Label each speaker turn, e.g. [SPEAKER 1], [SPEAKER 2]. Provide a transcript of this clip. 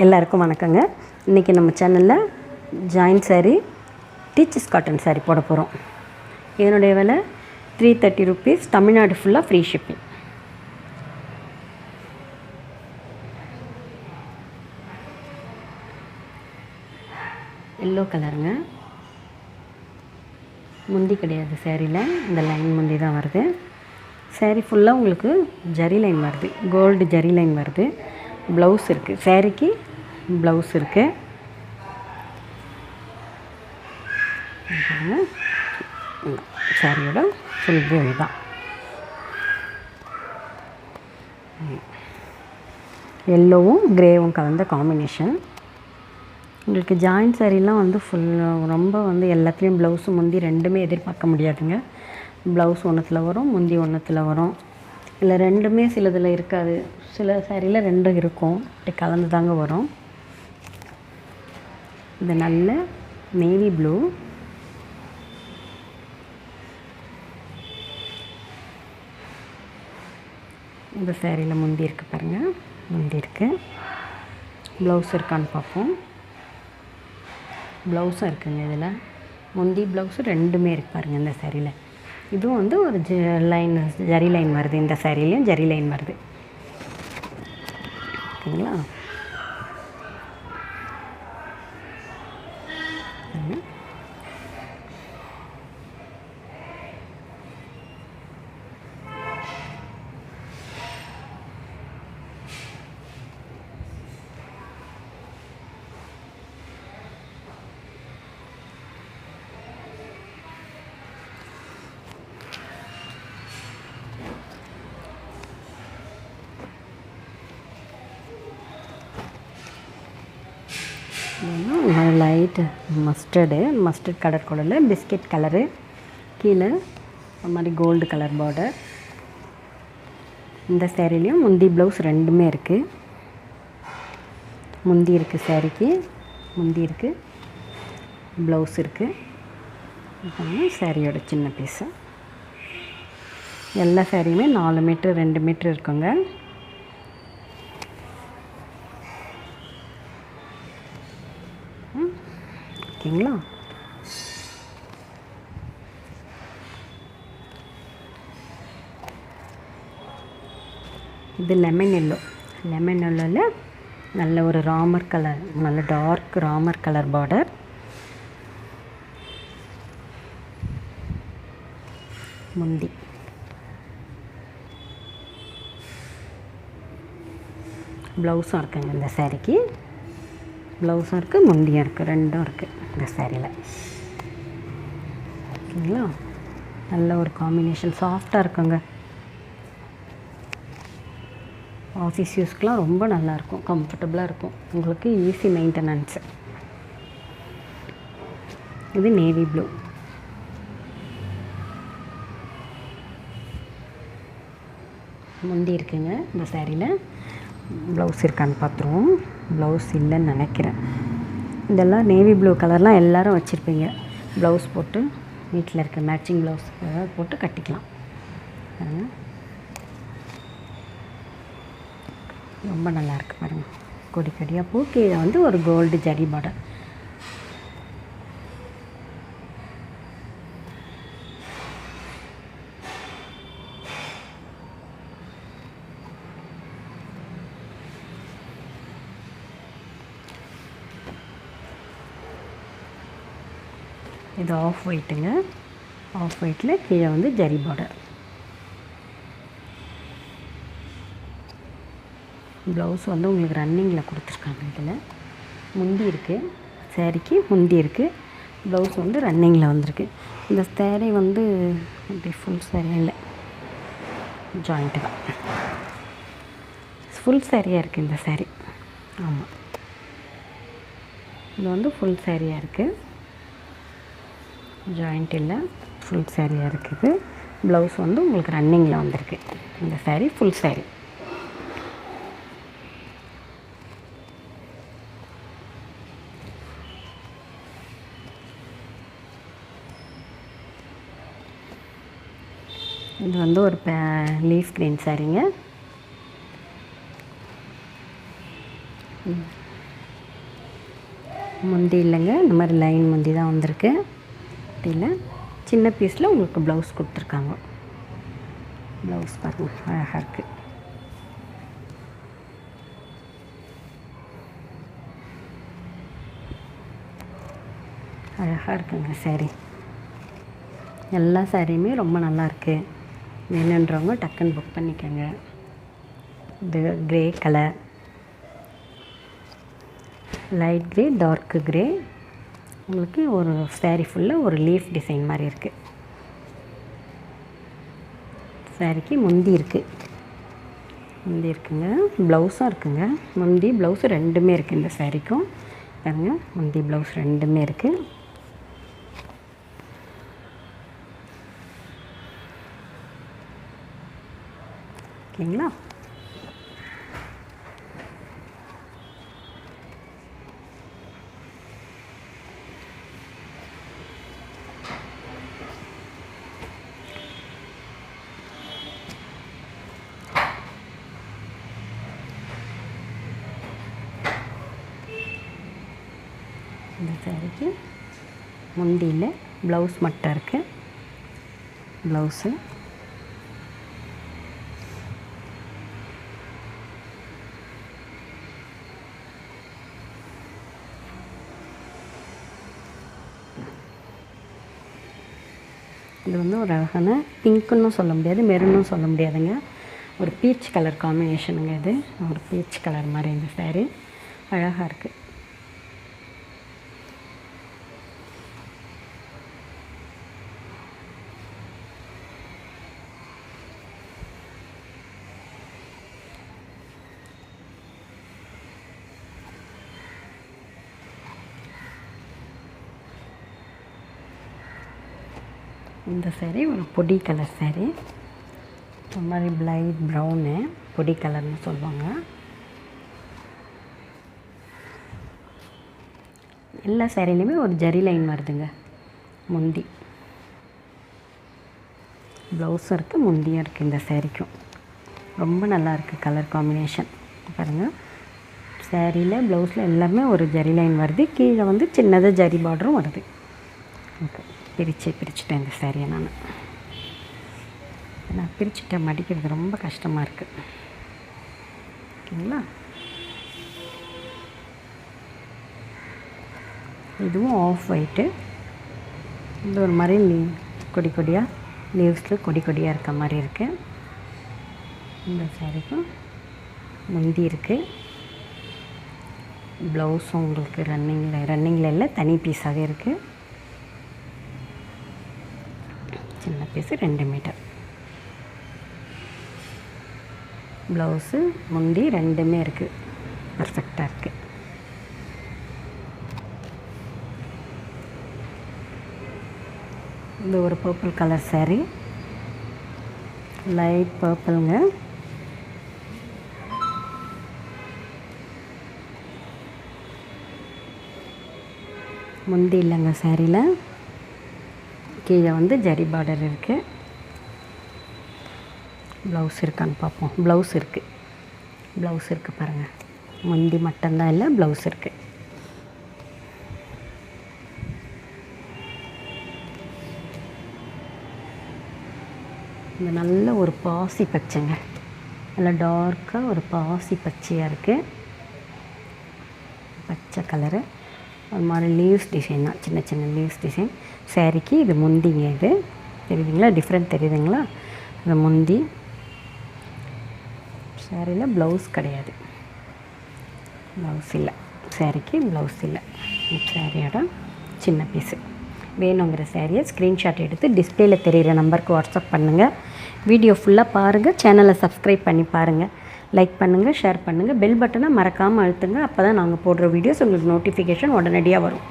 [SPEAKER 1] எல்லாருக்கும் வணக்கங்க. இன்றைக்கி நம்ம சேனலில் join sari teachers cotton sari போட போகிறோம். இதனுடைய விலை 330 rupees. தமிழ்நாடு ஃபுல்லாக ஃப்ரீ ஷிப்பிங். எல்லோ கலருங்க. முந்தி கிடையாது சாரியில், இந்த லைன் முந்தி தான் வருது. சாரீ ஃபுல்லாக உங்களுக்கு ஜரி லைன் வருது, கோல்டு ஜரி லைன் வருது. ப்ளவுஸ் இருக்குது, சாரீக்கு ப்ளவுஸ் இருக்குது. சாரியோட ஃபுல் வியூ தான். எல்லோவும் கிரேவும் கலந்த காம்பினேஷன். உங்களுக்கு ஜாயின் சாரீலாம் வந்து ரொம்ப எல்லாத்துலேயும் ப்ளவுஸு முந்தி ரெண்டுமே எதிர்பார்க்க முடியாதுங்க. ப்ளவுஸ் ஒன்றுத்தில் வரும், முந்தி ஒன்றுத்தில் வரும். இல்லை ரெண்டுமே சிலதில் இருக்காது, சில சாரியில் ரெண்டும் இருக்கும். இப்படி கலந்து தாங்க வரும். இது நல்ல நேவி ப்ளூ, இந்த சாரியில் முந்தி இருக்குது பாருங்கள், முந்தி இருக்குது. ப்ளவுஸ் இருக்கான்னு பார்ப்போம். ப்ளவுஸும் இருக்குங்க. இதில் முந்தி ப்ளவுஸு ரெண்டுமே இருக்கு பாருங்கள் இந்த சாரியில். இதுவும் ஒரு லைன் ஜரி லைன் வருது. இந்த சாரிலையும் ஜரி லைன் வருது. ஓகேங்களா? லைட் மஸ்டர்ட் கலர் கூடல பிஸ்கெட் கலரு, கீழே ஒரு மாதிரி கோல்டு கலர் பார்டர். இந்த சேரீலையும் முந்தி ப்ளவுஸ் ரெண்டுமே இருக்குது. முந்தி இருக்குது, சாரீக்கு முந்தி இருக்குது, ப்ளவுஸ் இருக்குது. சாரியோட சின்ன பீஸு. எல்லா சாரியுமே 4 மீட்ரு 2 மீட்ரு இருக்குங்க. ஓகேங்களா? இது லெமன் எல்லோவில் நல்ல ஒரு ராமர் கலர், நல்ல டார்க் ராமர் கலர் பார்டர். முந்தி ப்ளவுஸும் இருக்குங்க. இந்த சாரிக்கு ப்ளவுஸும் இருக்குது, முந்தியும் இருக்குது, ரெண்டும் இருக்குது இந்த சாரியில். ஓகேங்களா? நல்ல ஒரு காம்பினேஷன், சாஃப்டாக இருக்குங்க. ஆஃபீஸ் யூஸ்க்கெலாம் ரொம்ப நல்லாயிருக்கும், கம்ஃபர்டபுளாக இருக்கும், உங்களுக்கு ஈஸி மெயின்டெனன்ஸு. இது நேவி ப்ளூ. முந்தி இருக்குங்க இந்த சாரியில். ப்ளவுஸ் இருக்கான்னு பார்த்துருவோம். ப்ளவுஸ் இல்லைன்னு நினைக்கிறேன். இதெல்லாம் நேவி ப்ளூ கலர்லாம் எல்லோரும் வச்சுருப்பீங்க. ப்ளவுஸ் போட்டு வீட்டில் இருக்க மேட்சிங் ப்ளவுஸ் ஏதாவது போட்டு கட்டிக்கலாம். ரொம்ப நல்லாயிருக்கு பாருங்கள். கொடி கொடியாக பூ, கீழே ஒரு கோல்டு ஜரி பார்டர். இது ஆஃப் ஒயிட்டுங்க. ஆஃப் ஒயிட்டில் கீழே ஜரி பார்டர். ப்ளவுஸ் உங்களுக்கு ரன்னிங்கில் கொடுத்துருக்காங்க. இதில் முந்தி இருக்குது, சாரிக்கு முந்தி இருக்குது, ப்ளவுஸ் ரன்னிங்கில் வந்திருக்கு. இந்த சாரீ அப்படி ஃபுல் சாரீ இல்லை, ஜாயிண்ட்டு தான். ஃபுல் சாரியாக இருக்குது இந்த சாரீ. ஆமாம், இது ஃபுல் சாரியாக இருக்குது, ஜாயிண்ட் இல்லை, ஃபுல் சாரியாக இருக்குது. ப்ளவுஸ் உங்களுக்கு ரன்னிங்கில் வந்திருக்கு. இந்த சாரீ ஃபுல் சாரீ. இது ஒரு லீஃப் க்ரீன் சாரீங்க. முந்தி இல்லைங்க, இந்த மாதிரி லைன் முந்தி தான் வந்திருக்கு. இல்லை சின்ன பீஸில் உங்களுக்கு ப்ளவுஸ் கொடுத்துருக்காங்க. ப்ளவுஸ் பாருங்கள் அழகாக இருக்குது. அழகாக இருக்குங்க சாரீ. எல்லா சாரியுமே ரொம்ப நல்லாயிருக்கு. வேணுன்றவங்க டக்குன்னு புக் பண்ணிக்கோங்க. இது grey colour, light grey, dark grey. உங்களுக்கு ஒரு சாரீ ஃபுல்லாக ஒரு லீஃப் டிசைன் மாதிரி இருக்குது. சாரீக்கு முந்தி இருக்குது. முந்தி இருக்குங்க, ப்ளவுஸும் இருக்குங்க. முந்தி ப்ளவுஸு ரெண்டுமே இருக்குது இந்த சாரீக்கும். பாருங்க, முந்தி ப்ளவுஸ் ரெண்டுமே இருக்குது. ஓகேங்களா? இந்த சாரீக்கு முந்தியில் ப்ளவுஸ் மட்டும் இருக்குது. ப்ளவுஸு இது வந்து ஒரு அழகான பிங்க்குன்னு சொல்ல முடியாது, மெரூனும் சொல்ல முடியாதுங்க. ஒரு பீச் கலர் காம்பினேஷனுங்க. இது ஒரு பீச் கலர் மாதிரி இந்த சாரீ அழகாக இருக்குது. இந்த சாரீ ஒரு பொடி கலர் சாரீ. இந்த மாதிரி லைட் ப்ரௌனு பொடி கலர்னு சொல்லுவாங்க. எல்லா சாரிலையுமே ஒரு ஜரி லைன் வருதுங்க. முந்தி ப்ளவுஸும் இருக்குது, முந்தியும் இருக்குது. இந்த சாரீக்கும் ரொம்ப நல்லா இருக்குது கலர் காம்பினேஷன். பாருங்கள், சாரியில் ப்ளவுஸில் எல்லாமே ஒரு ஜரி லைன் வருது. கீழே வந்து சின்னதாக ஜரி பார்டரும் வருது. ஓகே, பிரிச்சுட்டேன் இந்த சாரியை. நான் பிரிச்சுட்டேன், மடிக்கிறது ரொம்ப கஷ்டமாக இருக்குது. ஓகேங்களா? இதுவும் ஆஃப் ஒயிட்டு. இது ஒரு மாதிரி கொடி கொடியாக லீவ்ஸில் கொடி கொடியாக இருக்க மாதிரி இருக்குது. இந்த சாரிக்கும் முந்தி இருக்குது. ப்ளவுஸும் உங்களுக்கு ரன்னிங்கில் இல்லை, தனி பீஸாகவே இருக்குது. சின்ன பீஸு 2 மீட்டர். ப்ளவுஸு முந்தி ரெண்டுமே இருக்குது, பர்ஃபெக்டாக இருக்குது. இது ஒரு பர்பிள் கலர் சாரீ, லைட் பர்பிளுங்க. முந்தி இல்லைங்க சாரியில், கீழே வந்து ஜரி பார்டர் இருக்குது. ப்ளவுஸ் இருக்கான்னு பார்ப்போம். ப்ளவுஸ் இருக்குது பாருங்கள். முந்தி மட்டும்தான் இல்லை, ப்ளவுஸ் இருக்குது. இந்த நல்ல ஒரு பாசி பச்சைங்க, நல்லா டார்க்காக ஒரு பாசி பச்சையாக இருக்குது. பச்சை கலரு, ஒரு மாதிரி லீவ்ஸ் டிசைன் தான், சின்ன சின்ன லீவ்ஸ் டிசைன். சாரிக்கு இது முந்திங்க. இது தெரியுதுங்களா? டிஃப்ரெண்ட் தெரியுதுங்களா? இது முந்தி. சாரியில் ப்ளவுஸ் கிடையாது, ப்ளவுஸ் இல்லை. சாரிக்கு ப்ளவுஸ் இல்லை. சாரியோட சின்ன பீஸு. வேணுங்கிற சாரியை ஸ்க்ரீன்ஷாட் எடுத்து டிஸ்பிளேயில் தெரிகிற நம்பருக்கு வாட்ஸ்அப் பண்ணுங்கள். வீடியோ ஃபுல்லாக பாருங்கள். சேனலை சப்ஸ்கிரைப் பண்ணி பாருங்கள். லைக் பண்ணுங்கள், ஷேர் பண்ணுங்கள். பெல் பட்டனை மறக்காமல் அழுத்துங்க. அப்போ தான் நாங்கள் போடுற வீடியோஸ் உங்களுக்கு நோட்டிஃபிகேஷன் உடனடியாக வரும்.